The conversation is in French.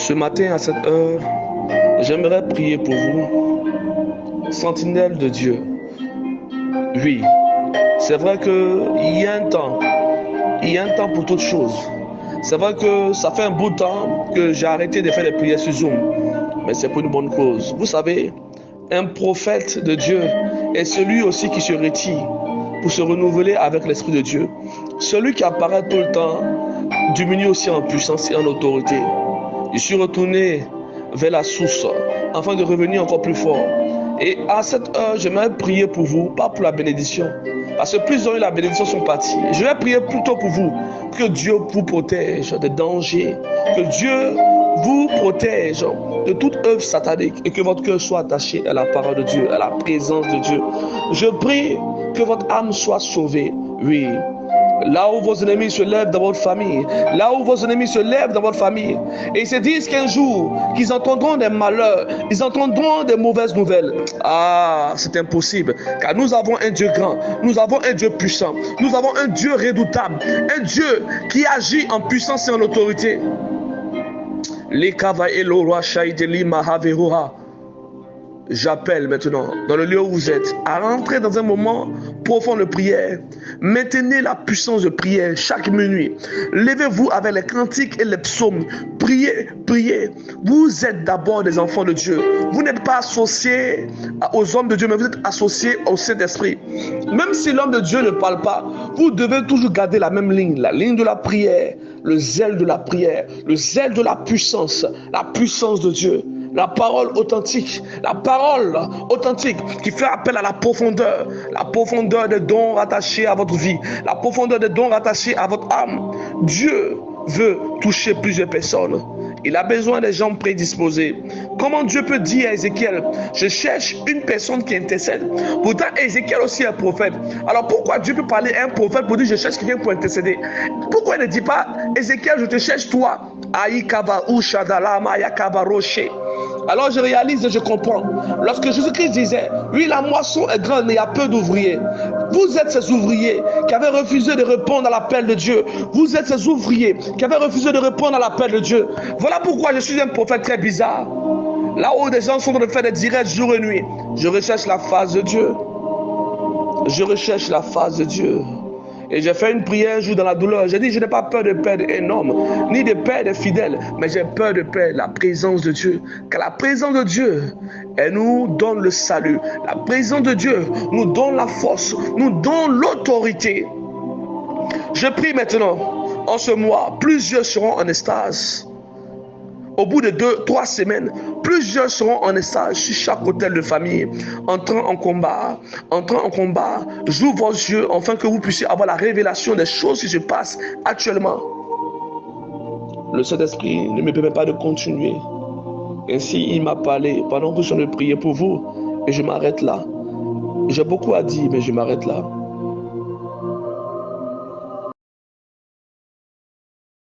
Ce matin à cette heure, j'aimerais prier pour vous, sentinelle de Dieu. Oui, c'est vrai qu'il y a un temps, pour toutes choses. C'est vrai que ça fait un bout de temps que j'ai arrêté de faire des prières sur Zoom, mais c'est pour une bonne cause. Vous savez, un prophète de Dieu est celui aussi qui se retire pour se renouveler avec l'Esprit de Dieu. Celui qui apparaît tout le temps diminue aussi en puissance et en autorité. Je suis retourné vers la source afin de revenir encore plus fort. Et à cette heure, j'aimerais prier pour vous, pas pour la bénédiction. Parce que plus ont eu la bénédiction sont partis. Je vais prier plutôt pour vous. Que Dieu vous protège des dangers. Que Dieu vous protège de toute œuvre satanique. Et que votre cœur soit attaché à la parole de Dieu, à la présence de Dieu. Je prie que votre âme soit sauvée. Oui. Là où vos ennemis se lèvent dans votre famille, là où vos ennemis se lèvent dans votre famille, et ils se disent qu'un jour, qu'ils entendront des malheurs, ils entendront des mauvaises nouvelles. Ah, c'est impossible, car nous avons un Dieu grand, nous avons un Dieu puissant, nous avons un Dieu redoutable, un Dieu qui agit en puissance et en autorité. J'appelle maintenant, dans le lieu où vous êtes, à rentrer dans un moment profond de prière. Maintenez la puissance de prière chaque minuit. Levez-vous avec les cantiques et les psaumes. Priez, priez. Vous êtes d'abord des enfants de Dieu. Vous n'êtes pas associés aux hommes de Dieu, mais vous êtes associés au Saint-Esprit. Même si l'homme de Dieu ne parle pas, vous devez toujours garder la même ligne, la ligne de la prière, le zèle de la prière, le zèle de la puissance de Dieu. La parole authentique qui fait appel à la profondeur des dons rattachés à votre vie, la profondeur des dons rattachés à votre âme. Dieu veut toucher plusieurs personnes. Il a besoin des gens prédisposés. Comment Dieu peut dire à Ézéchiel, je cherche une personne qui intercède? Pourtant, Ézéchiel aussi est un prophète. Alors pourquoi Dieu peut parler à un prophète pour dire, je cherche quelqu'un pour intercéder? Pourquoi il ne dit pas, Ézéchiel, je te cherche toi? Alors je réalise et je comprends. Lorsque Jésus-Christ disait, oui, la moisson est grande, mais il y a peu d'ouvriers. Vous êtes ces ouvriers qui avaient refusé de répondre à l'appel de Dieu. Vous êtes ces ouvriers qui avaient refusé de répondre à l'appel de Dieu. Voilà pourquoi je suis un prophète très bizarre. Là où des gens sont en train de faire des directs jour et nuit, je recherche la face de Dieu. Je recherche la face de Dieu. Et j'ai fait une prière un jour dans la douleur. J'ai dit, je n'ai pas peur de perdre un homme, ni de perdre des fidèles, mais j'ai peur de perdre la présence de Dieu. Car la présence de Dieu, elle nous donne le salut. La présence de Dieu nous donne la force, nous donne l'autorité. Je prie maintenant, en ce mois, plusieurs seront en extase. Au bout de 2-3 semaines, plusieurs seront en extase sur chaque hôtel de famille, entrant en combat. J'ouvre vos yeux afin que vous puissiez avoir la révélation des choses qui se passent actuellement. Le Saint-Esprit ne me permet pas de continuer. Ainsi, il m'a parlé pendant que je suis en train de prier pour vous, et je m'arrête là. J'ai beaucoup à dire, mais je m'arrête là.